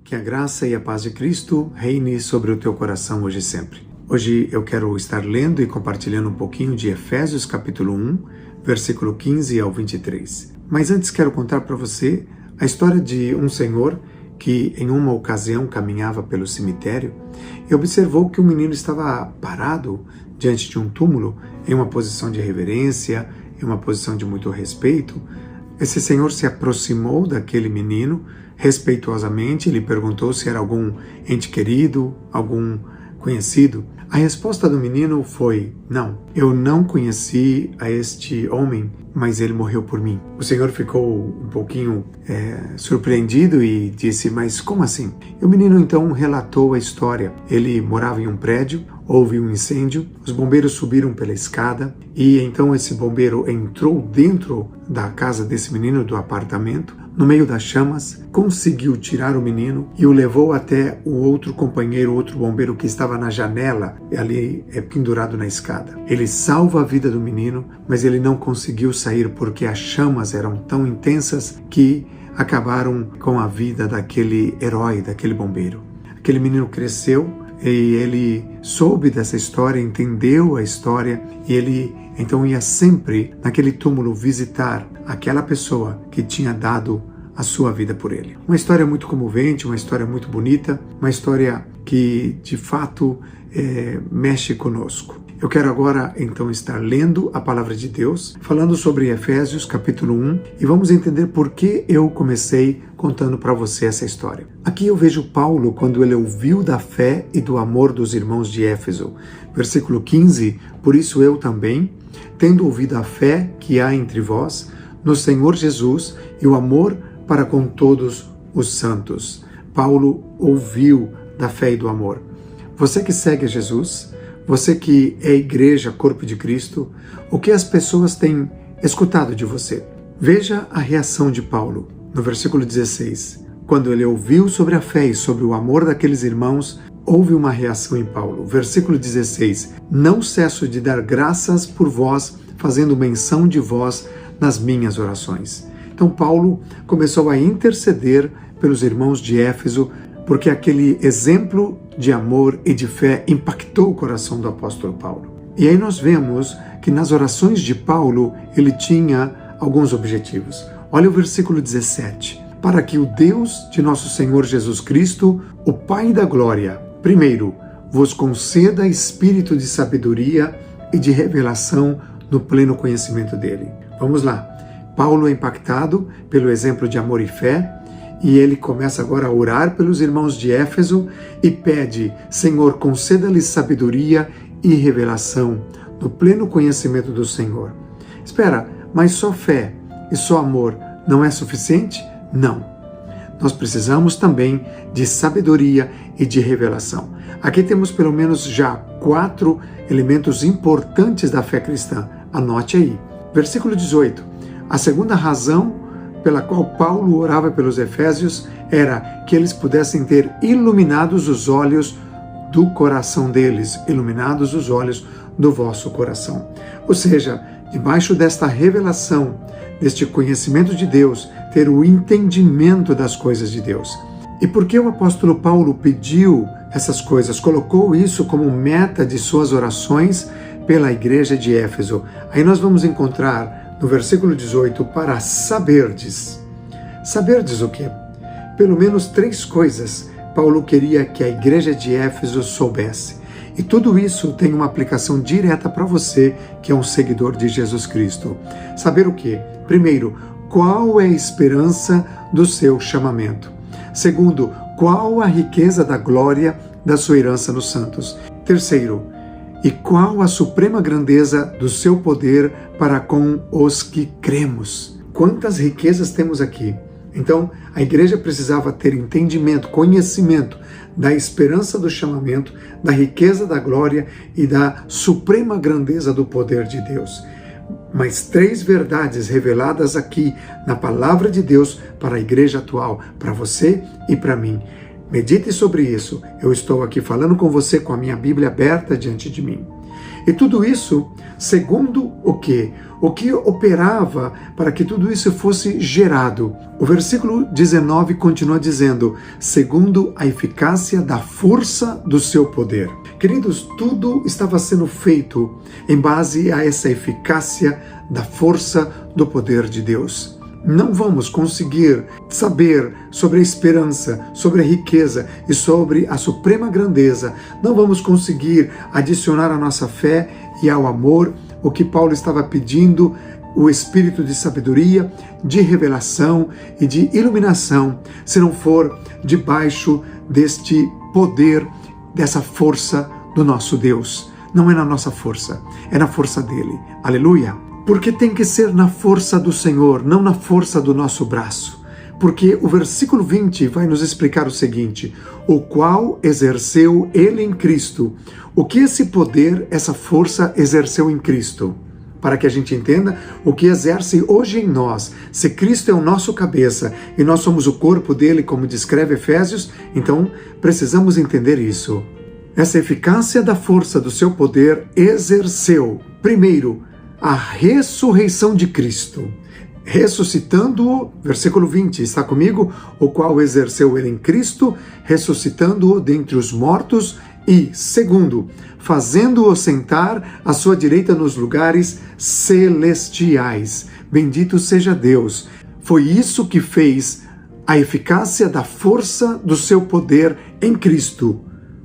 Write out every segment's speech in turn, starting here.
Que a graça e a paz de Cristo reine sobre o teu coração hoje e sempre. Hoje eu quero estar lendo e compartilhando um pouquinho de Efésios capítulo 1, versículo 15 ao 23. Mas antes quero contar para você a história de um senhor que em uma ocasião caminhava pelo cemitério e observou que um menino estava parado diante de um túmulo em uma posição de reverência, em uma posição de muito respeito. Esse senhor se aproximou daquele menino respeitosamente, lhe perguntou se era algum ente querido, algum conhecido. A resposta do menino foi: não, eu não conheci a este homem, mas ele morreu por mim. O senhor ficou um pouquinho surpreendido e disse: mas como assim? E o menino então relatou a história. Ele morava em um prédio, houve um incêndio, os bombeiros subiram pela escada e então esse bombeiro entrou dentro da casa desse menino, do apartamento, no meio das chamas, conseguiu tirar o menino e o levou até o outro companheiro, outro bombeiro que estava na janela, ali pendurado na escada. Ele salva a vida do menino, mas ele não conseguiu sair porque as chamas eram tão intensas que acabaram com a vida daquele herói, daquele bombeiro. Aquele menino cresceu e ele soube dessa história, entendeu a história e ele então ia sempre naquele túmulo visitar aquela pessoa que tinha dado a sua vida por ele. Uma história muito comovente, uma história muito bonita, uma história que de fato mexe conosco. Eu quero agora então estar lendo a palavra de Deus, falando sobre Efésios capítulo 1 e vamos entender por que eu comecei contando para você essa história. Aqui eu vejo Paulo quando ele ouviu da fé e do amor dos irmãos de Éfeso. Versículo 15, por isso eu também, tendo ouvido a fé que há entre vós, no Senhor Jesus e o amor para com todos os santos. Paulo ouviu da fé e do amor. Você que segue a Jesus, você que é igreja, corpo de Cristo, o que as pessoas têm escutado de você? Veja a reação de Paulo no versículo 16. Quando ele ouviu sobre a fé e sobre o amor daqueles irmãos, houve uma reação em Paulo. Versículo 16. Não cesso de dar graças por vós, fazendo menção de vós nas minhas orações. Então Paulo começou a interceder pelos irmãos de Éfeso, porque aquele exemplo de amor e de fé impactou o coração do apóstolo Paulo. E aí nós vemos que nas orações de Paulo ele tinha alguns objetivos. Olha o versículo 17. Para que o Deus de nosso Senhor Jesus Cristo, o Pai da glória, primeiro, vos conceda espírito de sabedoria e de revelação no pleno conhecimento dele. Vamos lá. Paulo é impactado pelo exemplo de amor e fé e ele começa agora a orar pelos irmãos de Éfeso e pede: Senhor, conceda-lhes sabedoria e revelação no pleno conhecimento do Senhor. Espera, mas só fé e só amor não é suficiente? Não. Nós precisamos também de sabedoria e de revelação. Aqui temos pelo menos já 4 elementos importantes da fé cristã. Anote aí. Versículo 18. A segunda razão pela qual Paulo orava pelos efésios era que eles pudessem ter iluminados os olhos do coração deles, iluminados os olhos do vosso coração. Ou seja, debaixo desta revelação, deste conhecimento de Deus, ter o entendimento das coisas de Deus. E por que o apóstolo Paulo pediu essas coisas, colocou isso como meta de suas orações pela igreja de Éfeso? Aí nós vamos encontrar no versículo 18, para saberdes. Saberdes o quê? Pelo menos 3 coisas Paulo queria que a igreja de Éfeso soubesse. E tudo isso tem uma aplicação direta para você, que é um seguidor de Jesus Cristo. Saber o quê? Primeiro, qual é a esperança do seu chamamento? Segundo, qual a riqueza da glória da sua herança nos santos? Terceiro, e qual a suprema grandeza do seu poder para com os que cremos? Quantas riquezas temos aqui? Então, a igreja precisava ter entendimento, conhecimento da esperança do chamamento, da riqueza da glória e da suprema grandeza do poder de Deus. Mas 3 verdades reveladas aqui na palavra de Deus para a igreja atual, para você e para mim. Medite sobre isso. Eu estou aqui falando com você com a minha Bíblia aberta diante de mim. E tudo isso segundo o quê? O que operava para que tudo isso fosse gerado? O versículo 19 continua dizendo, segundo a eficácia da força do seu poder. Queridos, tudo estava sendo feito em base a essa eficácia da força do poder de Deus. Não vamos conseguir saber sobre a esperança, sobre a riqueza e sobre a suprema grandeza. Não vamos conseguir adicionar à nossa fé e ao amor o que Paulo estava pedindo, o espírito de sabedoria, de revelação e de iluminação, se não for debaixo deste poder, dessa força do nosso Deus. Não é na nossa força, é na força dele. Aleluia! Porque tem que ser na força do Senhor, não na força do nosso braço. Porque o versículo 20 vai nos explicar o seguinte, o qual exerceu ele em Cristo. O que esse poder, essa força exerceu em Cristo? Para que a gente entenda o que exerce hoje em nós. Se Cristo é o nosso cabeça e nós somos o corpo dele, como descreve Efésios, então precisamos entender isso. Essa eficácia da força do seu poder exerceu, primeiro, a ressurreição de Cristo, ressuscitando-o, versículo 20, está comigo? O qual exerceu ele em Cristo, ressuscitando-o dentre os mortos e, segundo, fazendo-o sentar à sua direita nos lugares celestiais. Bendito seja Deus. Foi isso que fez a eficácia da força do seu poder em Cristo.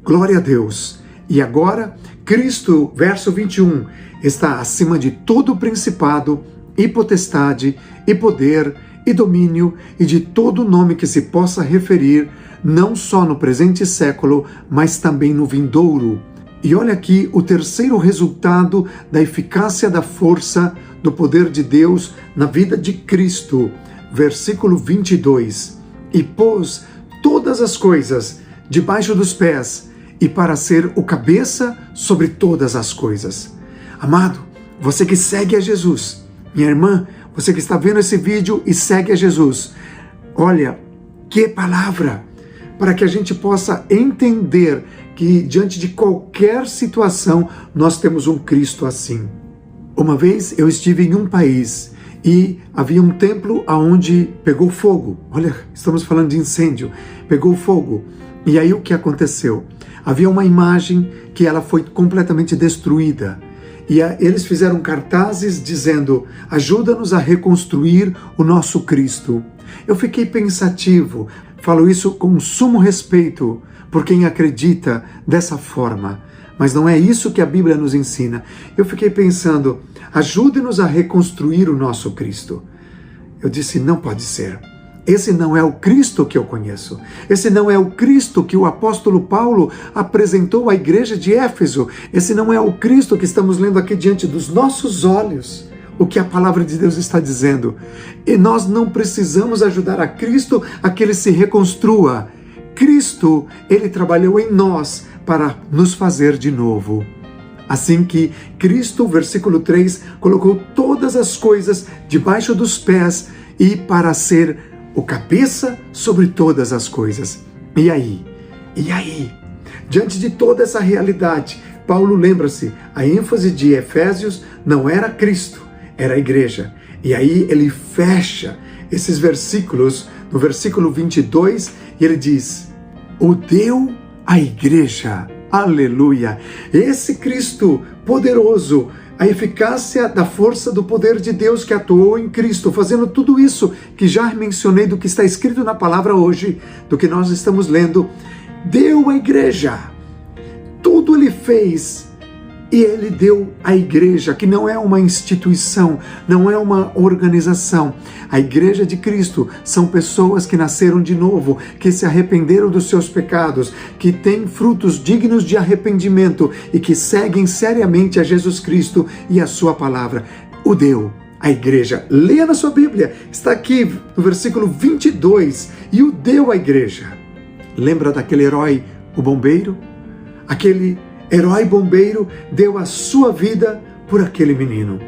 Glória a Deus. E agora, Cristo, verso 21, está acima de todo principado e potestade e poder e domínio e de todo nome que se possa referir, não só no presente século, mas também no vindouro. E olha aqui o terceiro resultado da eficácia da força do poder de Deus na vida de Cristo. Versículo 22. E pôs todas as coisas debaixo dos pés, e para ser o cabeça sobre todas as coisas. Amado, você que segue a Jesus, minha irmã, você que está vendo esse vídeo e segue a Jesus, olha, que palavra, para que a gente possa entender que diante de qualquer situação, nós temos um Cristo assim. Uma vez eu estive em um país e havia um templo onde pegou fogo. Olha, estamos falando de incêndio. Pegou fogo. E aí o que aconteceu? Havia uma imagem que ela foi completamente destruída. E eles fizeram cartazes dizendo, ajuda-nos a reconstruir o nosso Cristo. Eu fiquei pensativo, falo isso com sumo respeito por quem acredita dessa forma. Mas não é isso que a Bíblia nos ensina. Eu fiquei pensando, ajude-nos a reconstruir o nosso Cristo. Eu disse, não pode ser. Esse não é o Cristo que eu conheço. Esse não é o Cristo que o apóstolo Paulo apresentou à igreja de Éfeso. Esse não é o Cristo que estamos lendo aqui diante dos nossos olhos. O que a palavra de Deus está dizendo. E nós não precisamos ajudar a Cristo a que ele se reconstrua. Cristo, ele trabalhou em nós para nos fazer de novo. Assim que Cristo, versículo 3, colocou todas as coisas debaixo dos pés e para ser o cabeça sobre todas as coisas. E aí? Diante de toda essa realidade, Paulo lembra-se, a ênfase de Efésios não era Cristo, era a igreja. E aí ele fecha esses versículos, no versículo 22, e ele diz, o deu à igreja. Aleluia! Esse Cristo poderoso, a eficácia da força do poder de Deus que atuou em Cristo, fazendo tudo isso que já mencionei do que está escrito na palavra hoje, do que nós estamos lendo, deu à igreja. Tudo ele fez e ele deu à igreja, que não é uma instituição, não é uma organização. A igreja de Cristo são pessoas que nasceram de novo, que se arrependeram dos seus pecados, que têm frutos dignos de arrependimento e que seguem seriamente a Jesus Cristo e a sua palavra. O deu à igreja. Leia na sua Bíblia, está aqui no versículo 22, e o deu à igreja. Lembra daquele herói, o bombeiro? Aquele herói bombeiro deu a sua vida por aquele menino.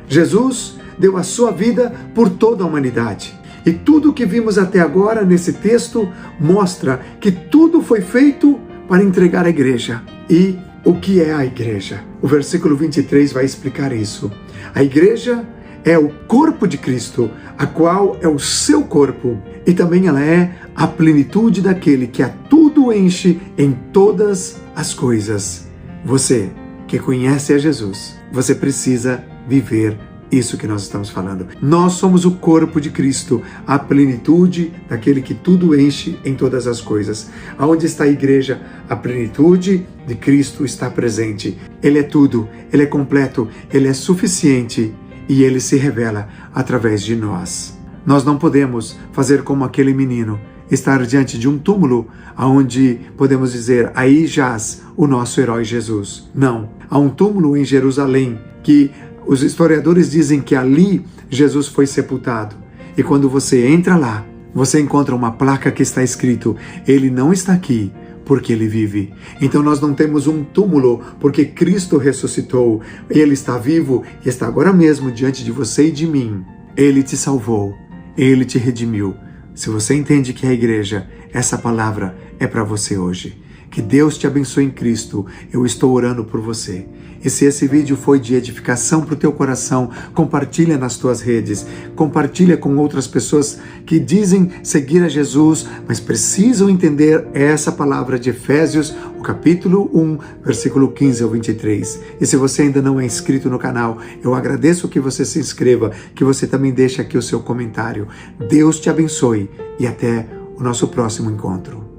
Jesus deu a sua vida por toda a humanidade. E tudo o que vimos até agora nesse texto mostra que tudo foi feito para entregar a igreja. E o que é a igreja? O versículo 23 vai explicar isso. A igreja é o corpo de Cristo, a qual é o seu corpo, e também ela é a plenitude daquele que a tudo enche em todas as coisas. Você que conhece a Jesus, você precisa viver isso que nós estamos falando. Nós somos o corpo de Cristo, a plenitude daquele que tudo enche em todas as coisas. Aonde está a igreja? A plenitude de Cristo está presente. Ele é tudo, Ele é completo, Ele é suficiente e Ele se revela através de nós. Nós não podemos fazer como aquele menino, estar diante de um túmulo onde podemos dizer, aí jaz o nosso herói Jesus. Não, há um túmulo em Jerusalém que os historiadores dizem que ali Jesus foi sepultado. E quando você entra lá, você encontra uma placa que está escrito, Ele não está aqui porque Ele vive. Então nós não temos um túmulo porque Cristo ressuscitou. Ele está vivo e está agora mesmo diante de você e de mim. Ele te salvou, Ele te redimiu. Se você entende que a igreja, essa palavra é para você hoje. Que Deus te abençoe em Cristo. Eu estou orando por você. E se esse vídeo foi de edificação para o teu coração, compartilha nas tuas redes. Compartilha com outras pessoas que dizem seguir a Jesus, mas precisam entender essa palavra de Efésios, o capítulo 1, versículo 15 ao 23. E se você ainda não é inscrito no canal, eu agradeço que você se inscreva, que você também deixe aqui o seu comentário. Deus te abençoe e até o nosso próximo encontro.